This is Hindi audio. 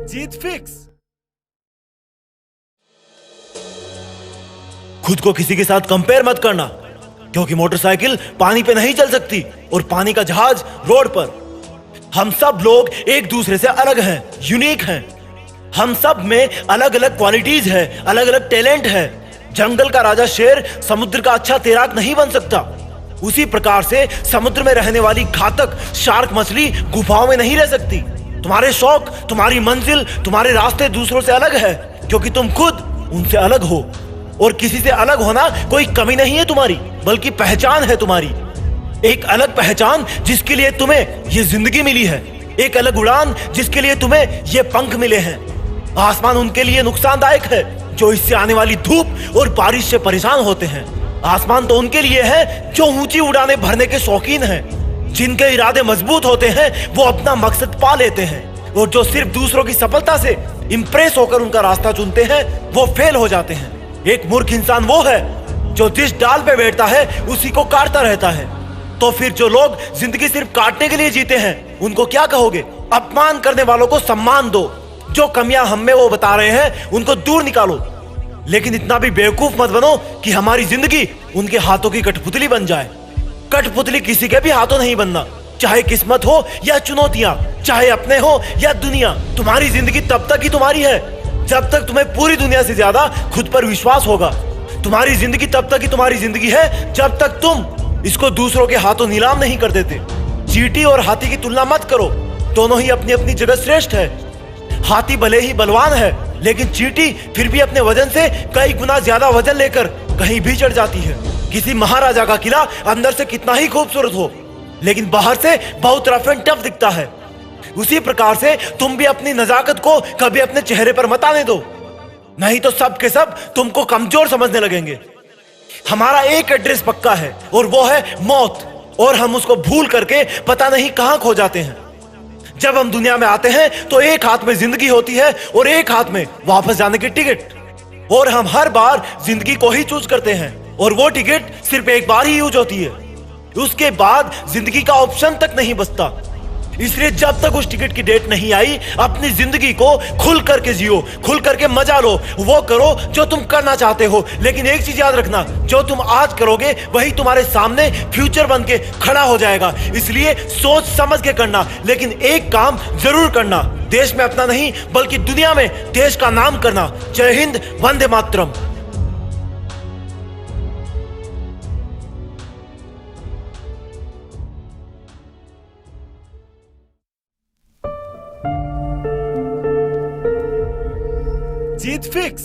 जीत फिक्स। खुद को किसी के साथ कंपेयर मत करना, क्योंकि मोटरसाइकिल पानी पे नहीं चल सकती और पानी का जहाज रोड पर। हम सब लोग एक दूसरे से अलग हैं, यूनिक हैं। हम सब में अलग अलग क्वालिटीज है, अलग अलग टैलेंट है। जंगल का राजा शेर समुद्र का अच्छा तैराक नहीं बन सकता। उसी प्रकार से समुद्र में रहने वाली घातक शार्क मछली गुफाओं में नहीं रह सकती। तुम्हारे शौक, तुम्हारी मंजिल, तुम्हारे रास्ते दूसरों से अलग है, क्योंकि तुम खुद उनसे अलग हो। और किसी से अलग होना कोई कमी नहीं है तुम्हारी, बल्कि पहचान है तुम्हारी। एक अलग पहचान जिसके लिए तुम्हें ये जिंदगी मिली है। एक अलग उड़ान जिसके लिए तुम्हें ये पंख मिले हैं। आसमान उनके लिए नुकसानदायक है जो इससे आने वाली धूप और बारिश से परेशान होते हैं। आसमान तो उनके लिए है जो ऊंची उड़ानें भरने के शौकीन हैं। जिनके इरादे मजबूत होते हैं वो अपना मकसद पा लेते हैं, और जो सिर्फ दूसरों की सफलता से इंप्रेस होकर उनका रास्ता चुनते हैं वो फेल हो जाते हैं। एक मूर्ख इंसान वो है जो जिस डाल पे बैठता है उसी को काटता रहता है। तो फिर जो लोग जिंदगी सिर्फ काटने के लिए जीते हैं उनको क्या कहोगे? अपमान करने वालों को सम्मान दो। जो कमियां हम में वो बता रहे हैं उनको दूर निकालो। लेकिन इतना भी बेवकूफ मत बनो कि हमारी जिंदगी उनके हाथों की कठपुतली बन जाए। कठपुतली किसी के भी हाथों नहीं बनना, चाहे किस्मत हो या चुनौतियां, चाहे अपने हो या दुनिया। तुम्हारी जिंदगी तब तक ही तुम्हारी है जब तक तुम्हें पूरी दुनिया से ज्यादा खुद पर विश्वास होगा। तुम्हारी जिंदगी तब तक ही तुम्हारी जिंदगी है जब तक तुम इसको दूसरों के हाथों नीलाम नहीं कर देते। चींटी और हाथी की तुलना मत करो, दोनों ही अपनी अपनी जगह श्रेष्ठ है। हाथी भले ही बलवान है, लेकिन चींटी फिर भी अपने वजन से कई गुना ज्यादा वजन लेकर कहीं भी चढ़ जाती है। किसी महाराजा का किला अंदर से कितना ही खूबसूरत हो, लेकिन बाहर से बहुत रफ एंड टफ दिखता है। उसी प्रकार से तुम भी अपनी नजाकत को कभी अपने चेहरे पर मत आने दो, नहीं तो सब के सब तुमको कमजोर समझने लगेंगे। हमारा एक एड्रेस पक्का है और वो है मौत, और हम उसको भूल करके पता नहीं कहां खो जाते हैं। जब हम दुनिया में आते हैं तो एक हाथ में जिंदगी होती है और एक हाथ में वापस जाने की टिकट, और हम हर बार जिंदगी को ही चूज करते हैं, और वो टिकट सिर्फ एक बार ही यूज होती है। उसके बाद जिंदगी का ऑप्शन तक नहीं बचता। इसलिए जब तक उस टिकट की डेट नहीं आई, अपनी जिंदगी को खुल करके जियो, खुल करके मजा लो। वो करो जो तुम करना चाहते हो, लेकिन एक चीज याद रखना, जो तुम आज करोगे वही तुम्हारे सामने फ्यूचर बन के खड़ा हो जाएगा। इसलिए सोच समझ के करना, लेकिन एक काम जरूर करना, देश में अपना नहीं बल्कि दुनिया में देश का नाम करना। जय हिंद, वंदे मातरम। जीत फिक्स।